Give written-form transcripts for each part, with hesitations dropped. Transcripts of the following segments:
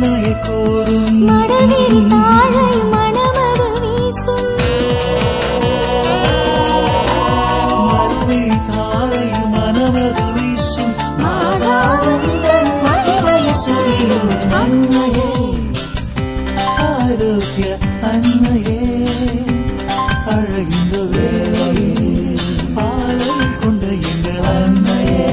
உண்மையை கூறும் மடவிரி தாழை மணமது வீசும் மடவிரி தாழை மணமது வீசும் மாதாவந்தன் மகிமையை சொல்லும் அன்னையே ஆரோக்கிய அன்னையே அழகின்ற வேளையில் ஆலயம் கொண்ட எங்கள் அன்னையே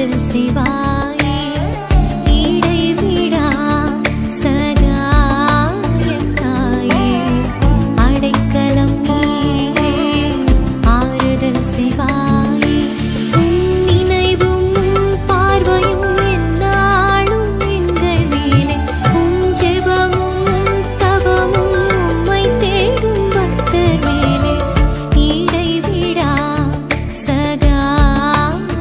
ஆறுதல் செய்வாயே இடைவிடா சகாயத்தாயே அடைக்கலம் நீயே ஆறுதல் செய்வாயே உன் நினைவும் பார்வையும் எந்நாளும் எங்கள் மேலே உன் ஜெபமும் தவமும் உம்மை தேடும் பக்தர் மேலே இடைவிடா சகாயத்தாயே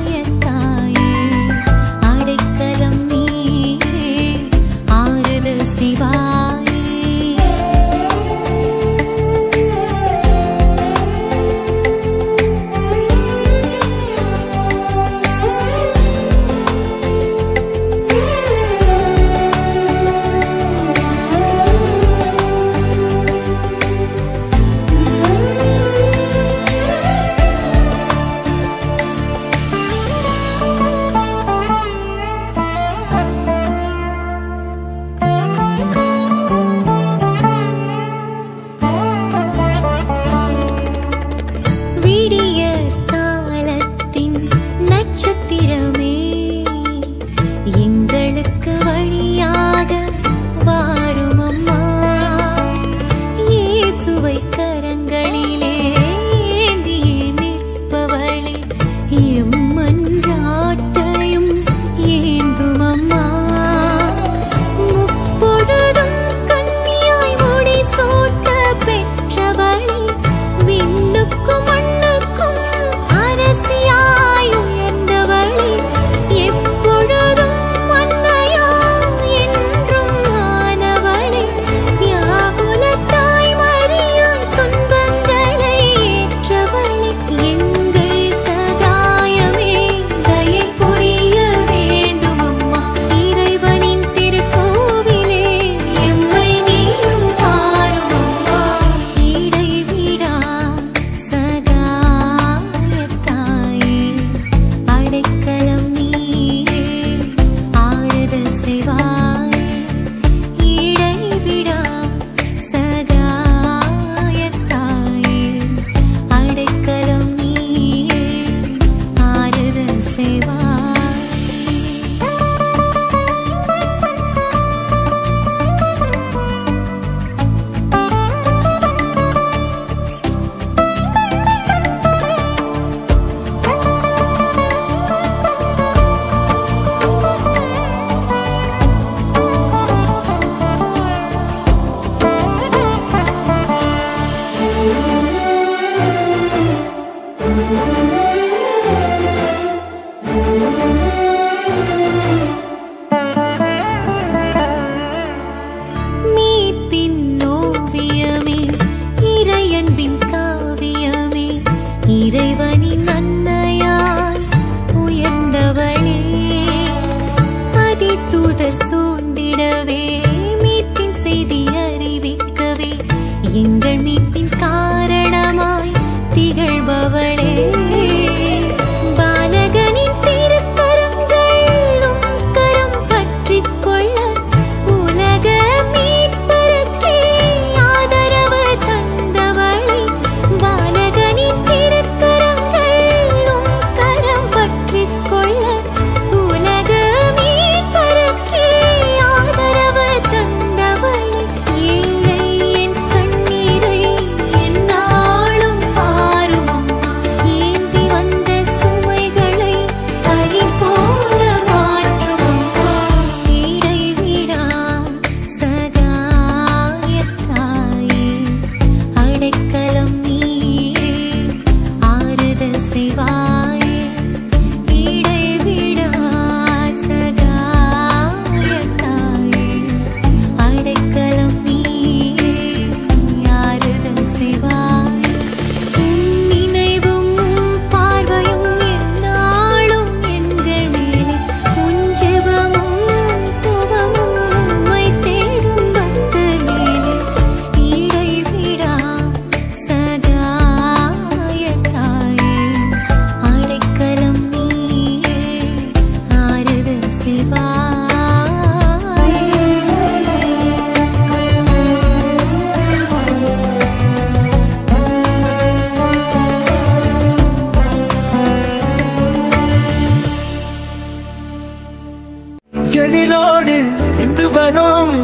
எழிலோடு இன்று வரும்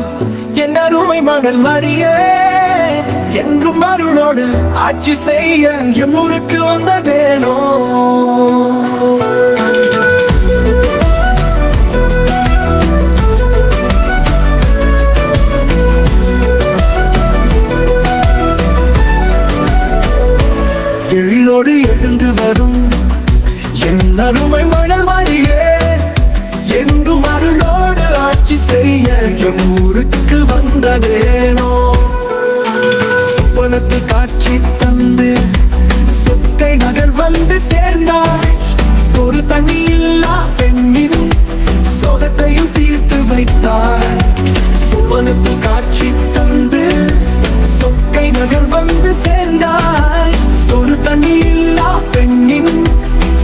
என் அருமை மணல் மறியே என்றும் அருளோடு ஆட்சி செய்ய என் ஊருக்கு வந்ததேனோ. எழிலோடு எழுந்து வரும் என் அருமை மணல் மறியே என்றும் அருளோடு ஆட்சி செய்ய என் ஊருக்கு வந்ததேனோ. சொப்பனத்தில் காட்சி தந்து சொத்தை நகர் வந்து சேர்ந்தாய். சொறு தண்ணி இல்லா பெண்ணின் சோகத்தையும் தீர்த்து வைத்தாய். சொப்பனத்தில் காட்சி தந்து சொக்கை நகர் வந்து சேர்ந்தாய். சொறு தண்ணி இல்லா பெண்ணின்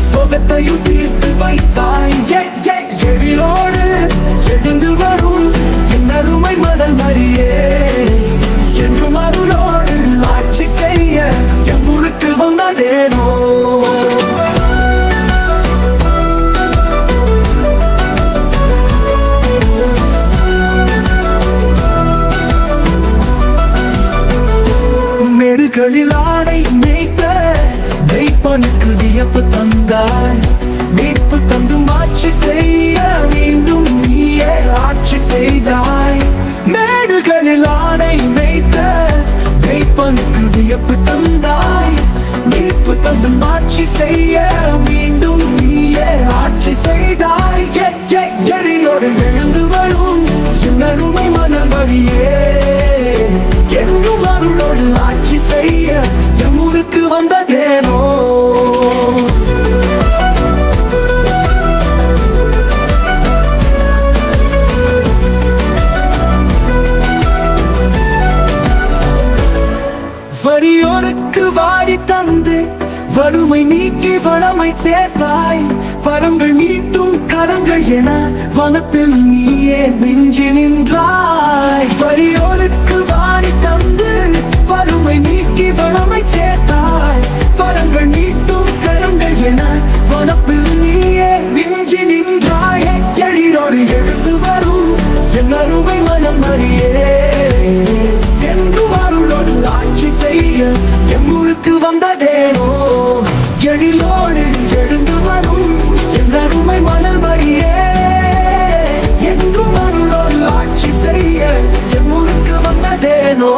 சோகத்தையும் தீர்த்து வைத்தாய். எழிலோடு எழுந்து வரும் என் அருமை மணல் மறியே என்றும் அருளோடு ஆட்சி செய்ய என் ஊருக்கு வந்ததேனோ. மேடுகளில் ஆடை மேய்த்த மெய்ப்பனுக்கு வியப்பு தந்தாய். மீட்பு தந்தும் ஆட்சி செய்ய மீண்டும் நீயே ஆட்சி செய்தாய். மேடுகளில் ஆடை மேய்த்த மெய்ப்பனுக்கு வியப்பு தந்தாய். மீட்பு தந்தும் ஆட்சி செய்ய மீண்டும் நீயே ஆட்சி செய்தாய். எழிலோடு எழுந்து வரும் என் அருமை மணல் மறியே என்றும் அருளோடு ஆட்சி செய்ய என் ஊருக்கு வந்ததேனோ. வறியோருக்கு வாடி தந்து வறுமை நீக்கி வளமை சேர்த்தாய். வரங்கள் நீட்டும் கரங்கள் என வனத்தில் நீயே மிஞ்சி நின்றாய். வறியோருக்கு வாடி தந்து வறுமை நீக்கி வளமை சேர்த்தாய். வரங்கள் நீட்டும் கரங்கள் என வனத்தில் நீயே மிஞ்சி நின்றாய். எழிலோடு எழுந்து வரும் என் அருமை மணல் மறியே என்றும் அருளோடு ஆட்சி செய்ய என் ஊருக்கு வந்ததேனோ. எழிலோடு எழுந்து வரும் என் அருமை மணல் மறியே என்றும் அருளோடு ஆட்சி செய்ய என் ஊருக்கு வந்ததேனோ.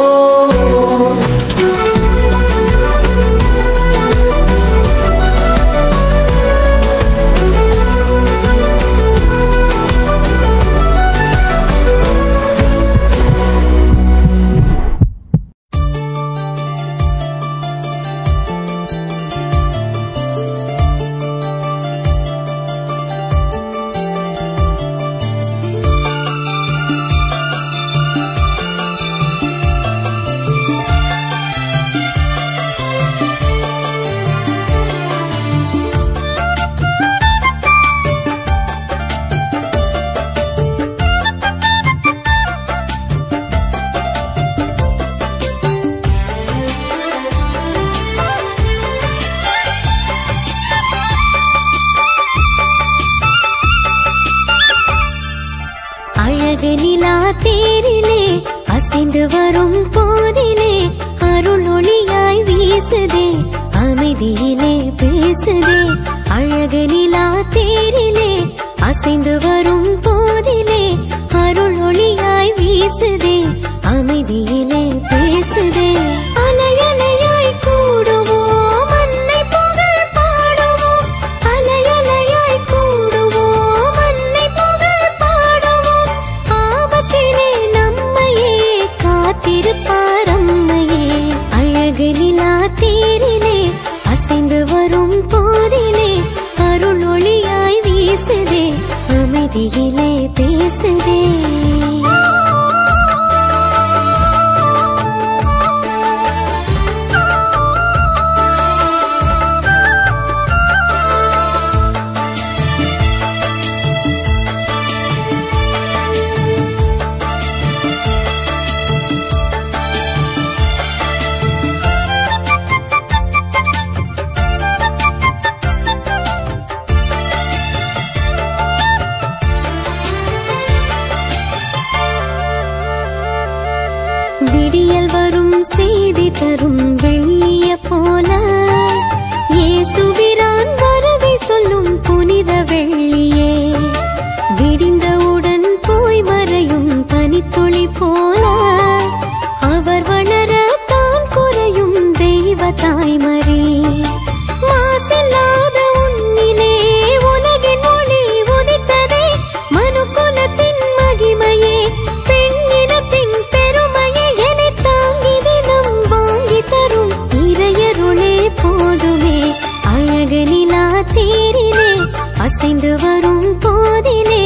நிலா தேரிலே அசைந்து வரும் போதிலே அருள் ஒளியாய் வீசுதே அமைதியிலே பேசுதே. அழகு நிலா தேரிலே அசைந்து வரும் போதிலே அருள் ஒளியாய் வீசுதே அமைதியிலே பேசுதே. அலையலையாய் கூடுவோம் அன்னை புகழ் பாடுவோம். அலையலையாய் கூடுவோம் அன்னை புகழ் பாடுவோம். ஆபத்திலே நம்மையே காத்திருப்பார் அம்மையே. அழகு நிலா தேரிலே அசைந்து வரும் போதிலே அருள் ஒளியாய் வீசுதே அமைதியிலே பேசுதே. தரும் வெள்ளிய போல இயேசுவிரான் வரவை சொல்லும் புனித வெள்ளியே விடிந்தவுடன் போய் மறையும் பனித்துளி போல அவர் வளர தான் குறையும் தெய்வ தாய்மரே மாசில்லாத உன்னிலே உலகின் ஒளி உதித்ததே மனுக்குலத்தின் மகிமையே பெண்ணினத்தின் பெருமையே என்னை தாங்கி தினம் வாங்கி தரும் இறையருளே போதுமே அழகு நிலா தேரிலே அசைந்து வரும் போதிலே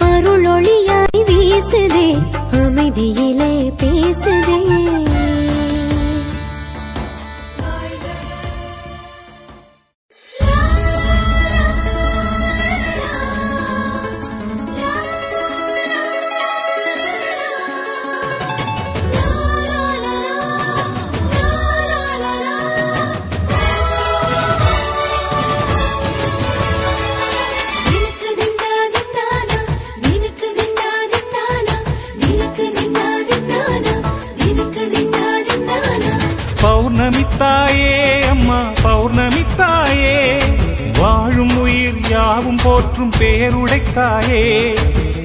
அருளொளியாய் வீசுதே அமைதியிலே பேசுதே பௌர்ணமித்தாயே அம்மா பௌர்ணமித்தாயே வாழும் உயிர் யாவும் போற்றும் பேருடைத்தாயே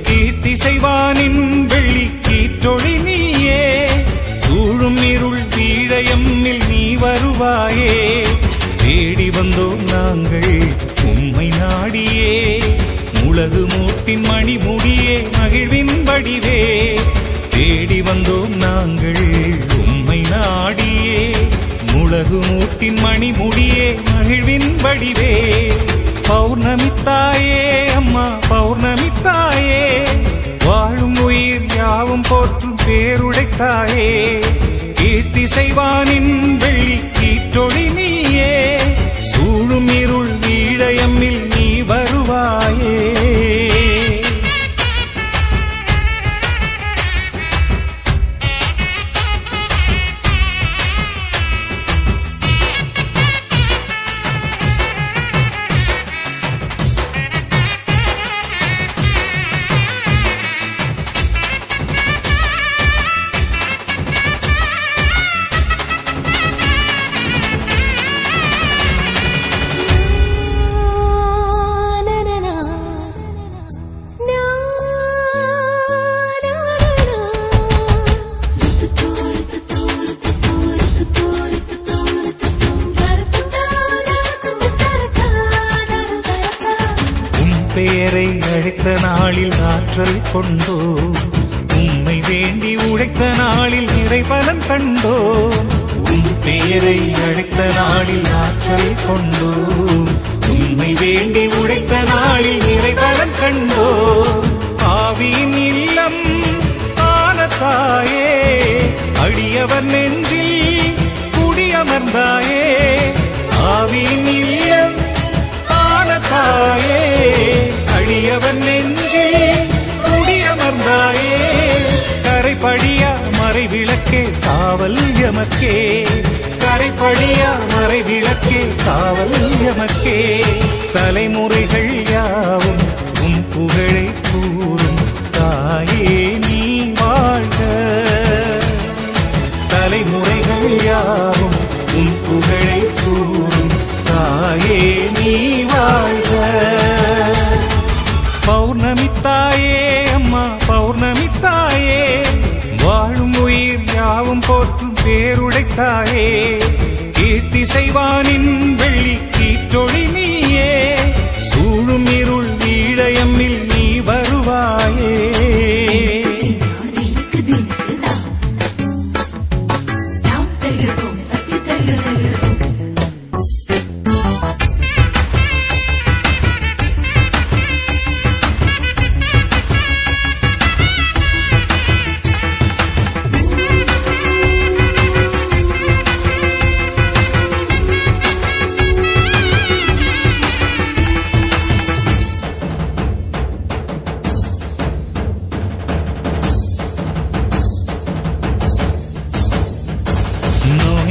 கீர்த்தி செய்வானின் வெள்ளி கீற்றொளி நீயே சூழும் இருள் வீழயம்மில் நீ வருவாயே தேடி வந்தோம் நாங்கள் உம்மை நாடியே முழகு மூட்டின் மணிமுடியே மகிழ்வின் வடிவே தேடி வந்தோம் நாங்கள் உம்மை நாடியே முழகு மூட்டின் மணிமுடியே மகிழ்வின் வடிவே பௌர்ணமித்தாயே அம்மா பௌர்ணமித்தாயே வாழும் உயிர் யாவும் போற்றும் பேருடைத்தாயே கீர்த்தி செய்வானின் வெள்ளி கீற்றொளி நீயே சூழும் இருள் வீழயம்மில் நீ வருவாயே பெயரை அழைத்த நாளில் ஆற்றல் கொண்டோ உம்மை வேண்டி உழைத்த நாளில் நிறை பலன் கண்டோ உம் பெயரை அழைத்த நாளில் ஆற்றல் கொண்டோ உம்மை வேண்டி உழைத்த நாளில் நிறை பலன் கண்டோ ஆவியின் இல்லம் ஆன தாயே அடியவர் நெஞ்சில் குடியமர்ந்தாயே ஆவியின் இல்லம் ஆன தாயே அடியவன் நெஞ்சில் குடியமர்ந்தாயே கரைப்படியா மறைவிளக்கே காவல் எமக்கே கரைப்படியா மறைவிளக்கே காவல் எமக்கே தலைமுறைகள் யாவும் உன் புகழை கூறும் தாயே நீ வாழ்க தலைமுறைகள் யாவும் உன் புகழை கூறும் தாயே நீ வாழ்க பௌர்ணமித்தாயே அம்மா பௌர்ணமித்தாயே வாழும் உயிர் யாவும் போற்றும் பேருடைத்தாயே கீர்த்தி செய்வானின் வெள்ளி கீற்றொளி நீயே சூழும் இருள் வீழயம்மில் நீ வருவாயே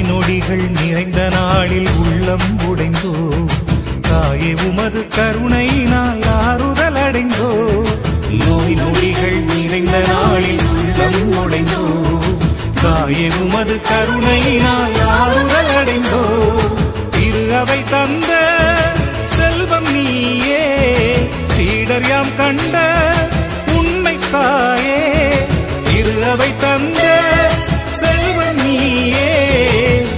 நொடிகள் நிறைந்த நாளில் உள்ளம் உடைந்தோ தாயே உமது கருணையினால் ஆறுதல் அடைந்தோ நோய் நொடிகள் நிறைந்த நாளில் உள்ளம் உடைந்தோ தாயே உமது கருணையினால் சீடர் யாம் கண்ட உண்மை தாயே, திரு அவை தந்த செல்வன் நீயே.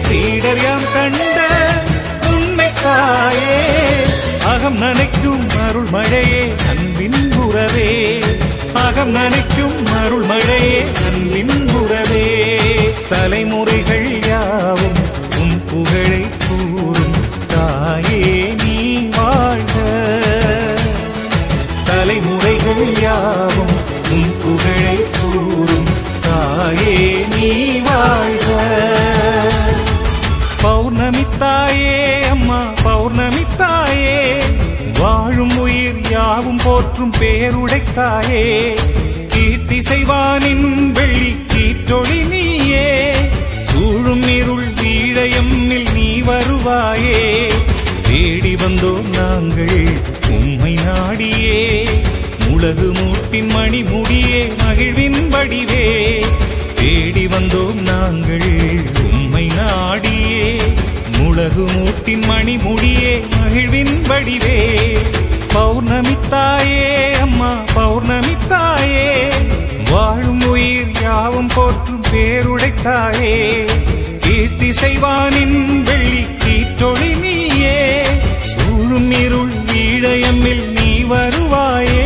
சீடர் யாம் கண்ட உண்மை தாயே, அகம் நனைக்கும் அருள் மழையே அன்பின் உறவே, அகம் நனைக்கும் அருள் மழையே அன்பின் உறவே. தலைமுறைகள் யாவும் உன் புகழை கூறும் தாயே நீ வாழ்க, தலைமுறைகள் யாவும் உன் புகழை கூறும் தாயே நீ வாழ்க. பௌர்ணமி தாயே அம்மா பௌர்ணமி தாயே, வாழும் உயிர் யாவும் போற்றும் பேருடைத்தாயே. கீர்த்தி செய்வானின் வெள்ளி கீற்றொளி நீயே, சூழும் இருள் வீழையம்மில் நீ வருவாயே. தேடி வந்தோம் நாங்கள் உம்மை நாடியே, முழகு மூட்டின் மணிமுடியே மகிழ்வின் வடிவே. தேடி வந்தோம் நாங்கள் உம்மை நாடியே, முழகு மூட்டின் மணிமுடியே மகிழ்வின் வடிவே. பௌர்ணமி தாயே அம்மா பௌர்ணமி தாயே, வாழும் உயிர் யாவும் போற்றும் பேருடைத்தாயே. கீர்த்தி செய்வானின் வெள்ளி கீற்றொளி நீயே, சூழும் இருள் வீழையம்மில் நீ வருவாயே.